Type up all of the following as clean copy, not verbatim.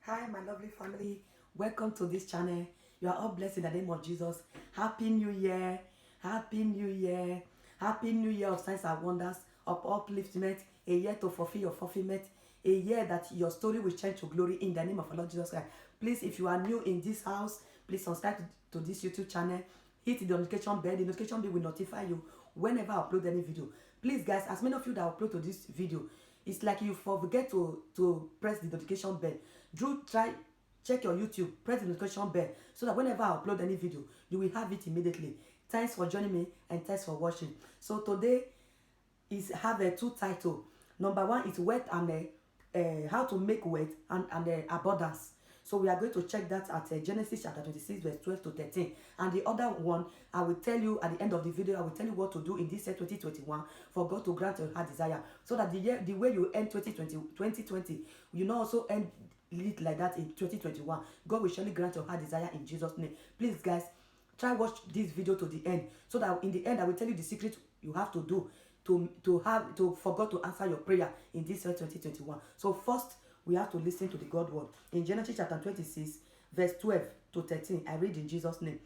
Hi, my lovely family. Welcome to this channel. You are all blessed in the name of Jesus. Happy New Year. Happy New Year. Happy New Year of signs and wonders, of upliftment, a year to fulfill your fulfillment, a year that your story will change to glory in the name of our Lord Jesus Christ. Please, if you are new in this house, please subscribe to this YouTube channel. Hit the notification bell. The notification bell will notify you whenever I upload any video. Please, guys, as many of you that upload to this video, it's like you forget to press the notification bell. Do try check your YouTube, press the notification bell so that whenever I upload any video, you will have it immediately. Thanks for joining me and thanks for watching. So today is have a two title. Number one is wealth and how to make wealth and abundance. So we are going to check that at Genesis chapter 26 verse 12 to 13. And the other one, I will tell you at the end of the video, I will tell you what to do in this year 2021 for God to grant your heart desire. So that the way you end 2020, you know also end it like that in 2021. God will surely grant your heart desire in Jesus' name. Please guys, try watch this video to the end so that in the end I will tell you the secret you have to do for God to answer your prayer in this year 2021. So first, we have to listen to the God word. In Genesis chapter 26, verse 12 to 13, I read in Jesus' name.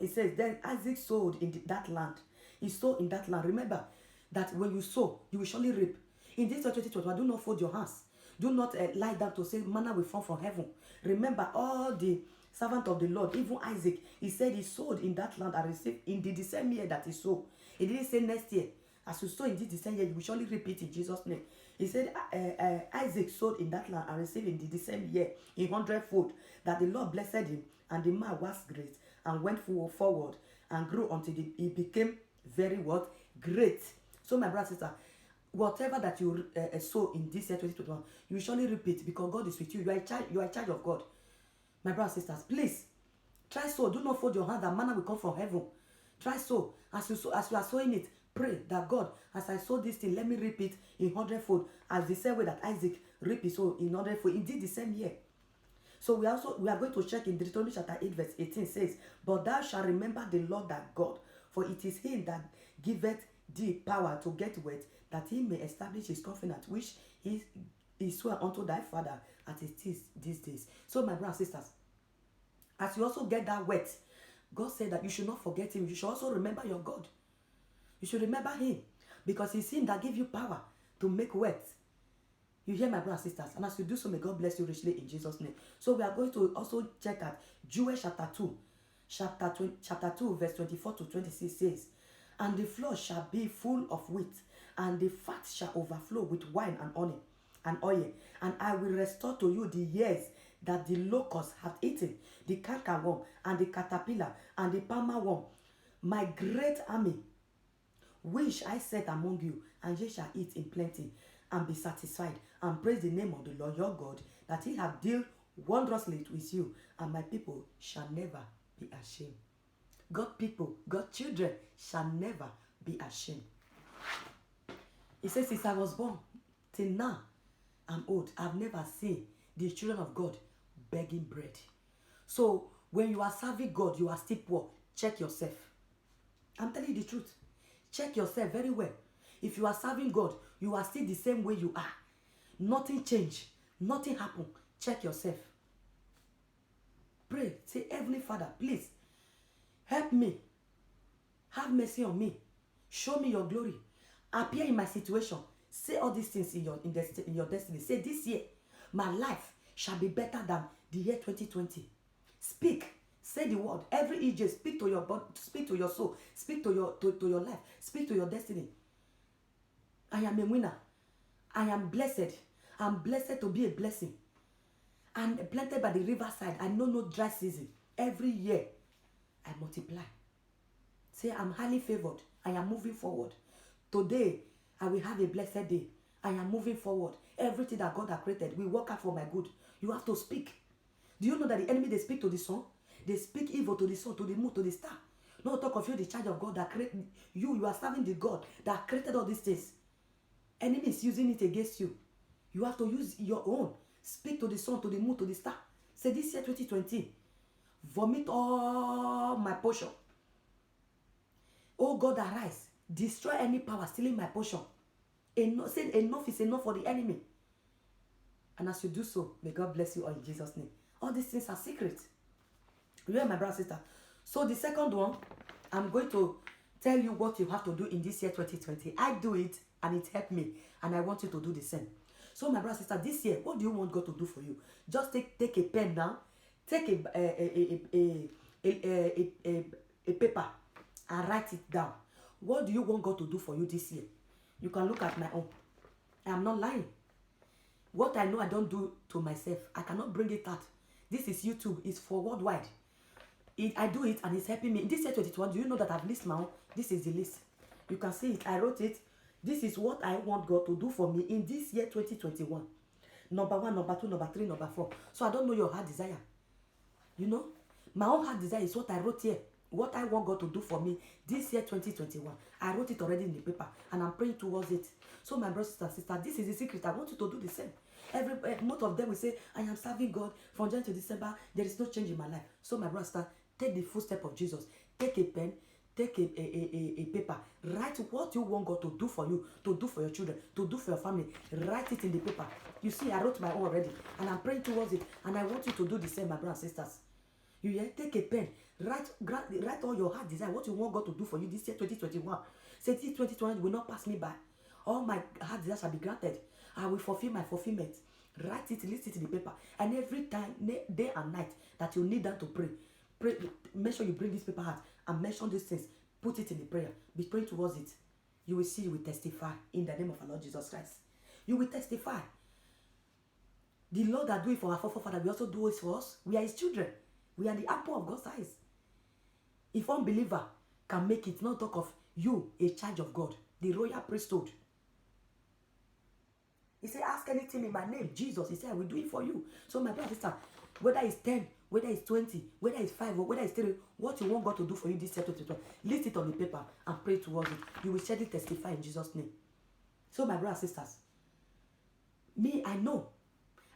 It says, then Isaac sowed in that land. He sowed in that land. Remember that when you sow, you will surely reap. In this year 2021, do not fold your hands. Do not lie down to say manna will fall from heaven. Remember all the servant of the Lord, even Isaac, he said he sowed in that land and received in the same year that he sowed. He didn't say next year. As you sow in this same year, you will surely repeat in Jesus' name. He said Isaac sowed in that land and received in the same year in 100-fold, that the Lord blessed him, and the man was great and went forward and grew until he became very what? Great. So my brother and sister, whatever that you sow in this year 2021, you will surely repeat because God is with you. You are in charge of God. My brothers and sisters, please try so. Do not fold your hand that manna will come from heaven. Try so. As you are sowing it, pray that God, as I sow this thing, let me reap it in 100-fold, as the same way that Isaac reap his soul in 100-fold. Indeed, the same year. So we are going to check in Deuteronomy chapter 8 verse 18 says, but thou shalt remember the Lord thy God, for it is him that giveth thee power to get wealth, that he may establish his covenant, which he swore unto thy father as it is these days. So my brothers and sisters, as you also get that wealth, God said that you should not forget him. You should also remember your God. You should remember him because it's him that gives you power to make wealth. You hear my brothers and sisters? And as you do so, may God bless you richly in Jesus' name. So we are going to also check out Joel chapter 2. Chapter 2 verse 24 to 26 says, and the floor shall be full of wheat, and the fat shall overflow with wine and honey and oil. And I will restore to you the years that the locust hath eaten, the cankerworm and the caterpillar and the palmer worm, my great army, which I set among you, and ye shall eat in plenty, and be satisfied, and praise the name of the Lord your God, that he hath dealt wondrously with you, and my people shall never be ashamed. God people, God children shall never be ashamed. He says, since I was born till now I'm old, I've never seen the children of God begging bread. So when you are serving God, you are still poor. Check yourself. I'm telling you the truth. Check yourself very well. If you are serving God, you are still the same way you are. Nothing changed. Nothing happened. Check yourself. Pray. Say, Heavenly Father, please help me. Have mercy on me. Show me your glory. Appear in my situation. Say all these things in your destiny. Say, this year, my life shall be better than the year 2020. Speak. Say the word. Every EJ, speak to your body, speak to your soul, speak to your life, speak to your destiny. I am a winner. I am blessed. I'm blessed to be a blessing. I'm planted by the riverside. I know no dry season. Every year, I multiply. Say, I'm highly favored. I am moving forward. Today, I will have a blessed day. I am moving forward. Everything that God has created will work out for my good. You have to speak. Do you know that the enemy, they speak to the sun? They speak evil to the sun, to the moon, to the star. No talk of you, the charge of God that created you. You are serving the God that created all these things. Enemy is using it against you. You have to use your own. Speak to the sun, to the moon, to the star. Say, this year 2020, vomit all my portion. Oh God, arise. Destroy any power stealing my portion. Say enough is enough for the enemy. And as you do so, may God bless you all in Jesus' name. All these things are secret. You hear my brother and sister? So the second one, I'm going to tell you what you have to do in this year 2020. I do it and it helped me, and I want you to do the same. So my brother and sister, this year, what do you want God to do for you? Just take a pen now, take a paper and write it down. What do you want God to do for you this year? You can look at my own. I am not lying. What I know I don't do to myself, I cannot bring it out. This is YouTube. It's for worldwide. I do it and it's helping me. In this year 2021, do you know that I've listed my own? This is the list. You can see it. I wrote it. This is what I want God to do for me in this year 2021. Number 1, number 2, number 3, number 4. So I don't know your heart desire. You know? My own heart desire is what I wrote here. What I want God to do for me this year 2021. I wrote it already in the paper and I'm praying towards it. So my brothers and sisters, this is the secret. I want you to do the same. Most of them will say, I am serving God from January to December. There is no change in my life. So my brothers, take the footstep of Jesus. Take a pen, take a paper. Write what you want God to do for you, to do for your children, to do for your family. Write it in the paper. You see, I wrote my own already and I'm praying towards it. And I want you to do the same, my brothers and sisters. You hear? Take a pen. Write all your heart desire, what you want God to do for you this year 2021. Say this 2021 will not pass me by. All my heart desire shall be granted. I will fulfill my fulfillment. Write it, list it in the paper. And every time, day and night, that you need that to pray, make sure you bring this paper out and mention these things. Put it in the prayer. Be praying towards it. You will see, you will testify in the name of our Lord Jesus Christ. You will testify. The Lord that do it for our forefather, we also do it for us. We are his children. We are the apple of God's eyes. If unbeliever can make it, not talk of you, a child of God, the royal priesthood. He said, ask anything in my name, Jesus. He said, I will do it for you. So my brother, sister, whether it's 10, whether it's 20, whether it's 5, or whether it's 3, what you want God to do for you this year, 2020, list it on the paper and pray towards it. You will surely testify in Jesus' name. So my brothers and sisters, me, I know.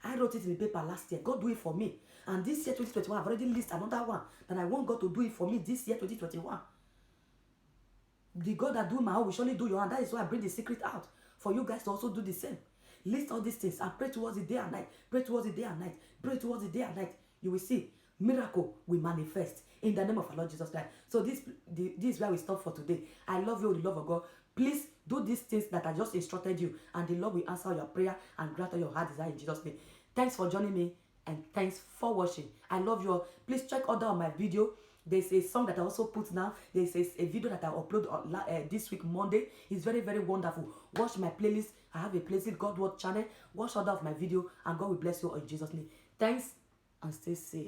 I wrote it in the paper last year. God do it for me. And this year, 2021, I've already listed another one that I want God to do it for me this year, 2021. The God that do my own will surely do your hand. That is why I bring the secret out for you guys to also do the same. List all these things and pray towards it day and night. Pray towards it day and night. Pray towards it day and night. You will see miracle will manifest in the name of our Lord Jesus Christ. So this is where we stop for today. I love you with the love of God. Please do these things that I just instructed you, and the Lord will answer your prayer and grant all your heart desire in Jesus' name. Thanks for joining me and thanks for watching. I love you all. Please check other on my video. There's a song that I also put now. There's a video that I upload on, this week, Monday. It's very, very wonderful. Watch my playlist. I have a playlist, God Word channel. Watch other of my video, and God will bless you all in Jesus' name. Thanks, and stay safe.